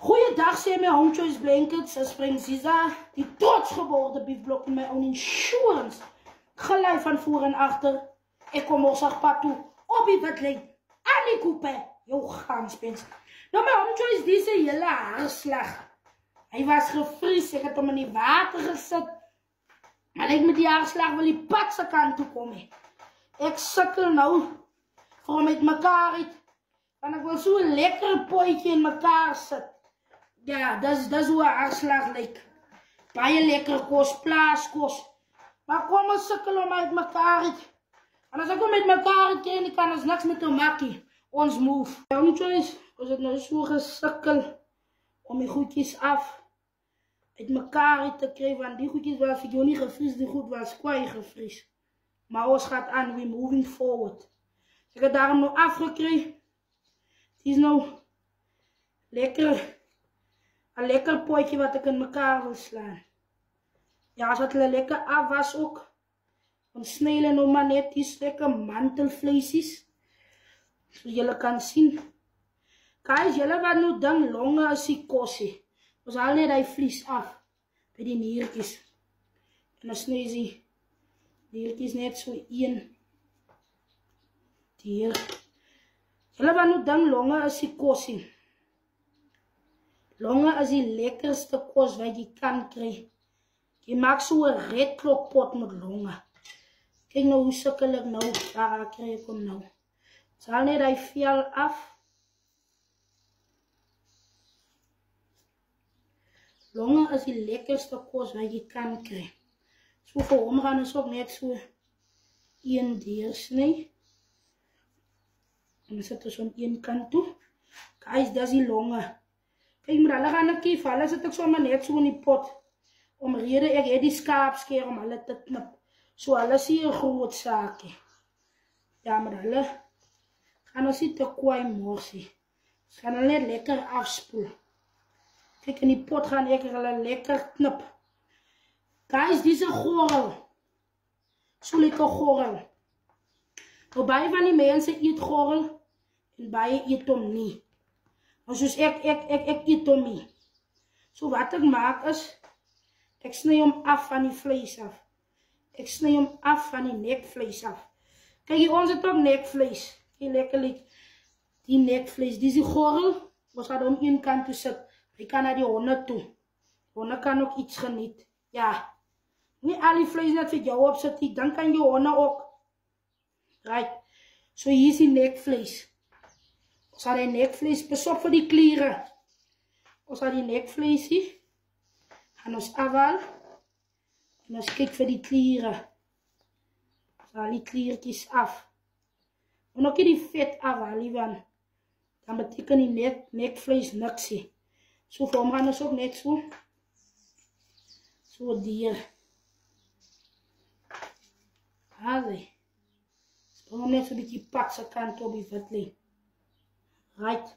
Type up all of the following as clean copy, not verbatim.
Goeiedag, sê my Home Choice Blankets, as spring Ziza, die trots geworden biefblok in my own insurance. Gelei van voor en achter, ek kom ons pad toe, op die witlijn, aan die koepe, jou gaanspens. Nou my Home Choice, die se hele haarslag. Hy was gevries, ek het hom in die water gesit, maar ek met die haarslag wil die padse kant toe kom. Ek sukkel nou, vir hom uit mekaar uit, want ek wil so 'n lekker potjie in mekaar sit. Ja, dis hoe 'n haarslag lyk. Baie lekker kos, plaaskos. Maar kom ons sukkel om uit mekaar uit. En as ek hom met mekaar uit ken, kan ons niks met hom makkie. Ons move. Home Choice, ons het nou so gesukkel om die goedjies af uit mekaar uit te kry, want die goedjies was vir jou nie gevries, die goed was kwaai gevries. Maar ons gaat aan, we moving forward. Ek het daarom nou afgekry. Het is nou lekker. Een lekker potje wat ik in mekaar wil slaan. Ja, als het lekker af was ook. Dan snij je nou maar net die lekker mantelvleesjes. So jullie kan zien. Kijk, jullie wat nou dan longen als die kossie. Dus haal net die vlies af. Bij die niertjes. En dan snij je die niertjes net zo in. Hier. Jullie wat nou dan longen als die kossie. Longe is die lekkerste kos wat jy kan kry. Jy maak so 'n redklokpot met longe. Kyk nou hoe sukkel ek nou, daar kry ek hom nou. Haal net die vel af. Longe is die lekkerste kos wat jy kan kry. So vir hom gaan ons ook net so een deursny. En dan sit ons aan een kant toe. Guys, dis die longe. Kijk, maar hulle gaan ek kief, hulle sit ek sommer net so in die pot. Omrede ek het die skaapskeer om hulle te knip. So hulle is hier 'n groot saakie. Ja, maar hulle gaan ons nie te kwaai morsie. Ons gaan hulle net lekker afspoel. Kijk, in die pot gaan ek hulle lekker knip. Guys, dis 'n gorrel. So lekker gorrel. Nou baie van die mense eet gorrel en baie eet hom nie. Maar soos ek eet hom nie. So wat ek maak is, ek sny hom af van die vlees af. Ek sny hom af van die nekvlees af. Kijk hier, ons het ook nekvlees. Kijk, lekker lyk die nekvlees. Dis die gorrel, ons gaat om een kant toe sit. Hy kan naar die honde toe. Die honde kan ook iets geniet. Ja, nie al die vlees net vir jou opsit, dan kan die honde ook. Right, so hier is die nekvlees. Ons gaan die nekvlees, pas op vir die kliere. Ons gaan die nekvleesie, gaan ons afhaal, en ons kyk vir die kliere. Ons haal die kliertjies af. En ook die vet afhaal, want dan beteken die nekvlees niksie. So vir hom gaan ons ook net so dier. Haal hy. Spring hom net so bietjie patse kant op die witlijn. Right.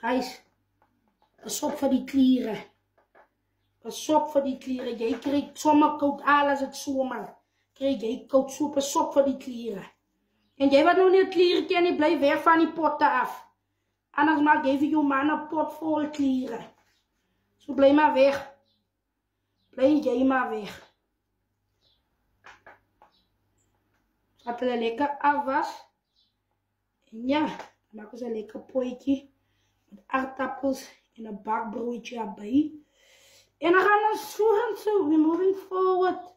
Guys, pas op vir die kliere. Pas op vir die kliere. Jy krijg sommer koud, alles het somer. Krijg jy koud, so pas op vir die kliere. En jy wat nou nie kliere ken, jy bly weg van die potte af. Anders maak jy vir jou man 'n pot vol kliere. So bly maar weg. Bly jy maar weg. Laat hulle lekker afwas. En ja, dan maak ons een lekker potje met aardappels en een bakbroodje erbij. En dan gaan we zo, we're moving forward.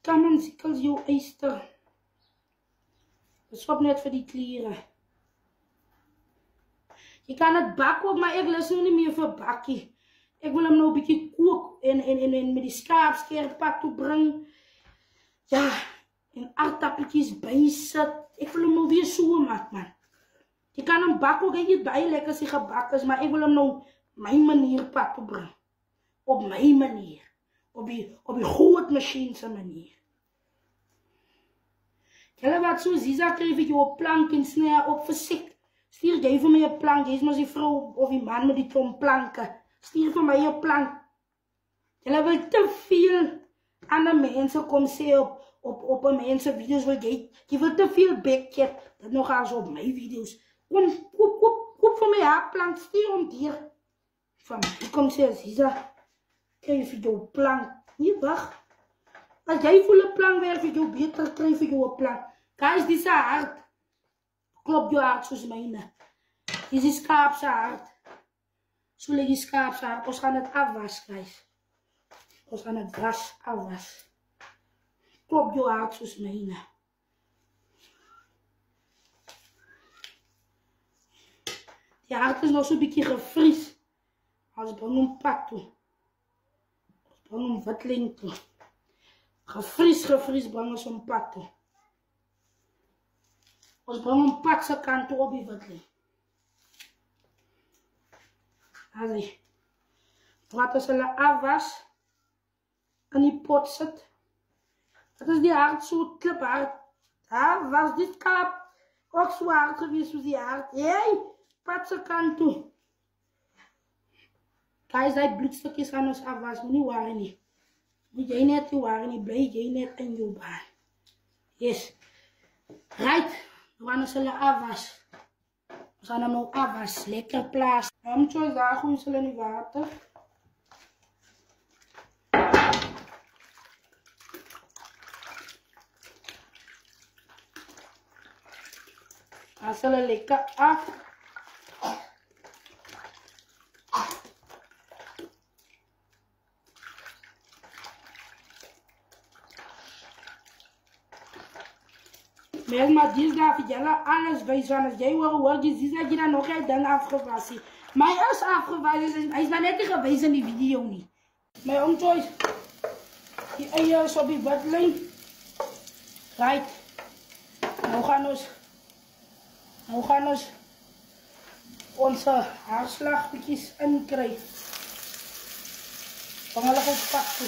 Come on, sikkels jou eister. Pas op net voor die klieren. Je kan het bakken ook, maar ik lust nu niet meer voor bakkie. Ik wil hem nou een beetje kook en met die skaapskeerpak toe brengen. Ja, en aardappeltjes bijzet. Ik wil hem nou weer zo maken, man. Je kan hem bakken ook, je bij lekker als hij gebakken is, maar ik wil hem nou mijn manier pad toe brengen. Op mijn manier. Op die groot machine's manier. Julle wat so Ziza kry vir jou 'n plank en snij op versek. Stuur jy vir my 'n plank, jy is mos die vrou of die man met die klomp planke. Stuur vir my 'n plank. Julle wil te veel ander mense kom sê op 'n mense video's wil jy wil te veel backchat, dit nog as op my video's. Kom, koop ook van mijn haakplank, stuur hem hier. Van mij komt ze Ziza. Krijg je jouw plank. Niet wacht. Als jij volle plank werkt, jou beter krijg je jouw plank. Guys, dit is hard. Klop je hart zoals mijne. Dit is schaapse hart. Zo leg je schaapse hart. We gaan het afwassen, guys. We gaan het was afwassen. Klop je hart zoals mijne. Die hart is nog zo'n beetje gevries. Als brengen een pak toe. Als brengen een watling toe. Gevries brengen ze een pak toe. Als brengen een pak ze kant toe op die watling. Allee. Wat als hulle afwas. In die pot zit. Dat is die hart zo kliphard. Ja, was dit kaap ook zo hard geweest zoals die hart. Hey, pat ze kant toe. Guys, die bloedstukjes gaan ons afwas, maar niet waren niet. Moet jij net die waren niet, blijf jij net in je baan. Yes. Right, we gaan ons afwas. We gaan hem nou afwas, lekker plaats. Om zo daar gooi je in die water. Dan zullen lekker af. Maar dit gaat voor jullie alles wijzen. Als jij hoort, dus dat je dan nog hebt dan afgewassen. Maar is afgewassen, hij is maar net geweest in die video niet. Mijn omtoys, die eieren is op die watling. Right. Nou gaan ons onze haarslagjes inkrijgen. Van hulle gaan pakken.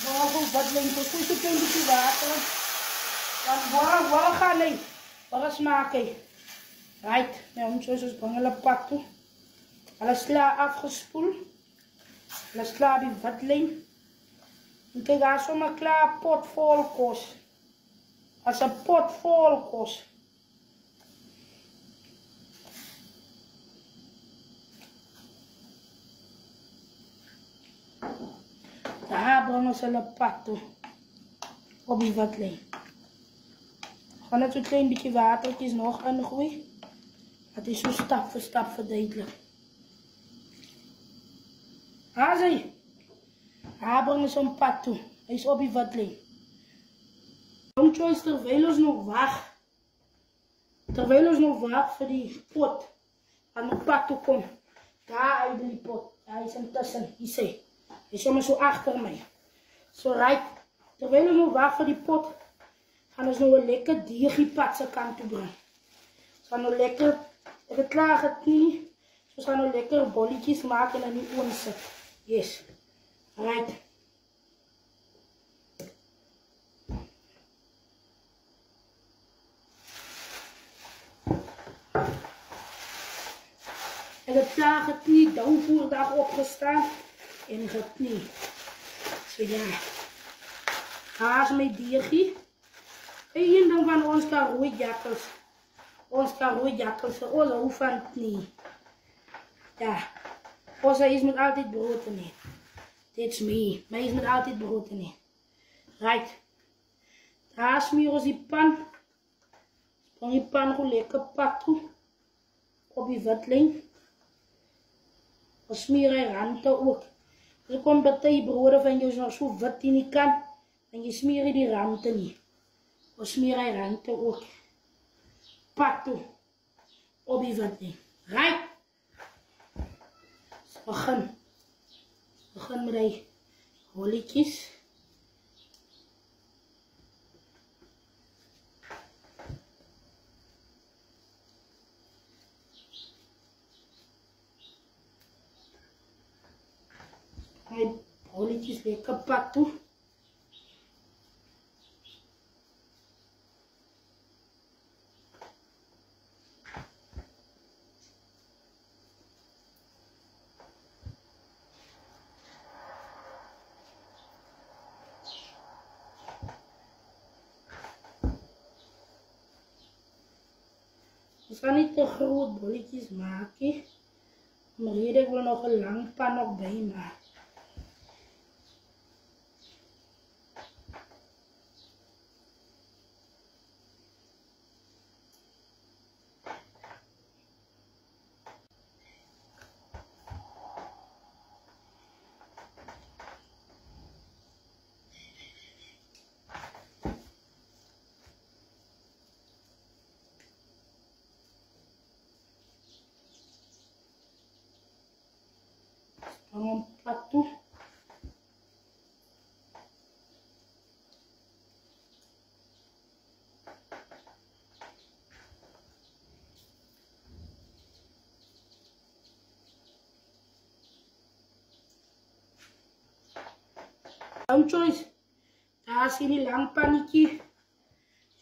Van hulle gaan watling, dus goed een beetje water. Dan waar gaan we? Waar smaken? Right, mijn omtoys is van hulle pakken. Hulle sla afgespoeld. Hulle sla die watling. En kijk, daar is zomaar klaar pot vol kost. Als een pot vol kost. Daar brengen ze een pak toe. Op die watling. We gaan net zo'n klein beetje watertjes nog ingooien. Het is zo stap voor stap verduidelijk. Hazie. Daar brengen ze een pak toe. Hij is op die watling. Choice terwijl ons nog wacht. Terwijl ons nog wacht voor die pot. Aan de pak toe komt. Daar uit die pot. Hij is intussen. Hier zie. Hij is zomaar zo achter mij. Zo right. Terwijl ons nog wacht voor die pot. Gaan we nou een lekker diergiepatse kant toe brengen. We gaan nou lekker. Het klaar het niet. Dus we gaan nou lekker bolletjes maken en die onzet. Yes. Right. En het klaar het niet. Downvoerdag opgestaan. En het niet. Zo ja. Haas met diergie. En hier dan van ons karooijakkels. Ons karooijakkels. Onze hoeven het niet. Ja. Onze is met altijd brood in. That's me. Maar is met altijd brood in. Right. Daar smeer ons die pan. Sprong die pan gewoon lekker pak toe. Op die watling. We smeren randen ook. Er komt partij broden van je nog zo wit in die kant. En je smeert die randen niet. We smeren randen ook. Pak toe. Op die watling. Right. Begin met die holletjes. Die holletjes lekker pak toe. Ik zal niet te groot bolletjes maken. Maar hier ik wil nog een lang pan ook bij maken. Een plat toe. Choice. Daar zie je lang pannetje.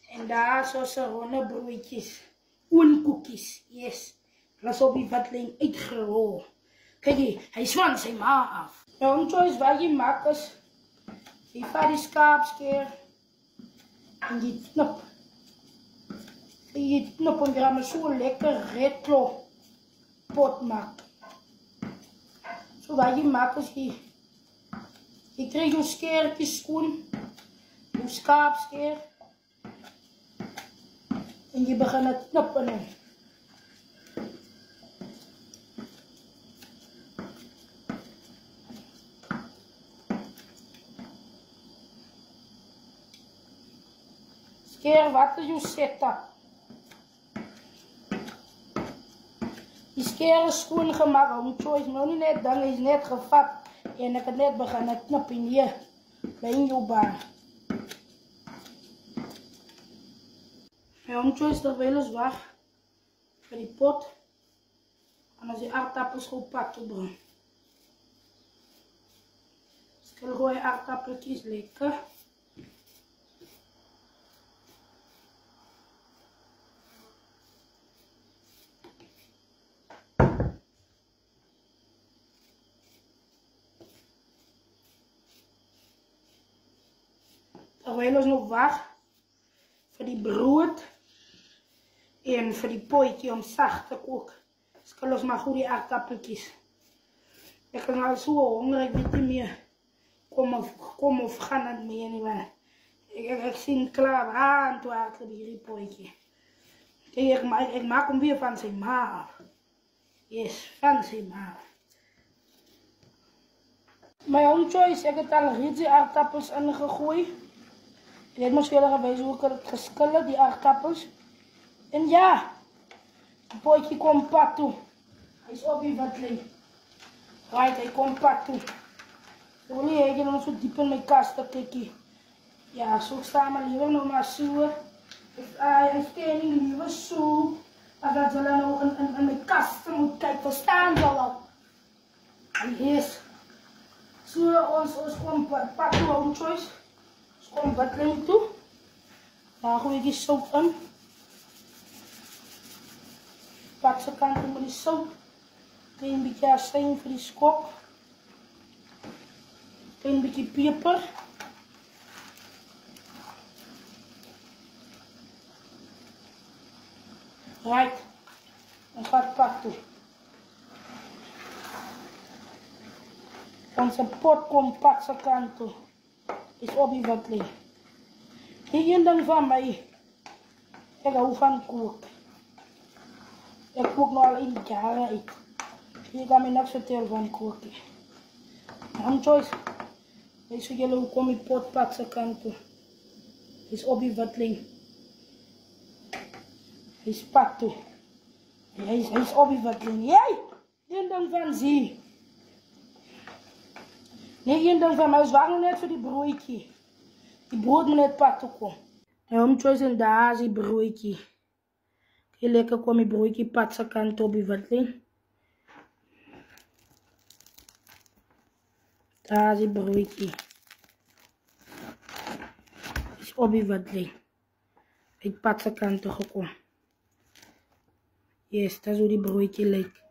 En daar zoals ronde broodjes. Koekjes. Yes. Dat op die vatling uitgerold. Kijk, hij zwant zijn ma af. Choice, wat je maakt is. Je vat die schaapskeer. En je knop. En je knop en je gaat zo lekker retro pot maken. Zo wat je maakt is je krijgt je skeertje schoon. Je schaapskeer. En je begint het knoppen in. Skeer wat je zet. Die skeer is schoon gemaakt. Om Choice nou niet net dan is net gevat. En ik het net begin het knoppen hier. Bij in jouw baan. Om Choice toch wel eens wacht. Voor die pot. En als die aardappels goed pat opbrengen. Dus ik wil gewoon aardappeltjes lekker. Terwijl ons nog wacht voor die brood en voor die potje om zacht te koken. Dus ik los maar goed die aardappeltjes. Ik ben al zo hongerig, ik weet niet meer. Kom of gaan het meer niet meer. Ik zie het klaar aan te wachten bij die potje. Kijk, ik maak hem weer van zijn ma. Yes, van zijn ma. Mijn Choice, ik heb al reeds die aardappels ingegooid. Je hebt misschien geweest hoe ik het geschillen, die aardappels. En ja, het potje komt pat toe. Hij is op je vatling. Right, hij komt pat toe. Ik wil niet nog zo diep in mijn kast te kijken. Ja, zo staan we liever nog maar zo. Hij staat niet liever zo. Als dat ze dan nog in mijn kast moet kijken, verstaan ze wel. Yes. Zo, ons komt pat toe, Om Choice. Kom wat link toe. Daar gooi ik die zout in. Pak ze kanten met die zout. Een beetje azijn voor die skop. Een beetje peper. Right. Dan gaat het pak toe. Onze pot komt pak ze kant toe. Is op die wat ligt. Hier ding van mij. Ik hou van koken. Ik kook nog al in jaren uit. Hier kan ik niks vertellen van koken. Om Choice. Weet je jullie hoe kom je pot pak zijn kant toe. Is op die wat ligt. Hij is pak toe. Hij is op die wat ligt. Jij! Hier ding van zie. Nee, één ding van mij is waarom net voor die broodje. Die brood moet net pat komen. En Om Choice en daar is die broodje. Kijk, lekker kom die broodje pat zijn kant op die vatling. Daar is die broodje. Is op die vatling. Ik pat zijn kant gekomen. Yes, dat is hoe die broodje lijkt.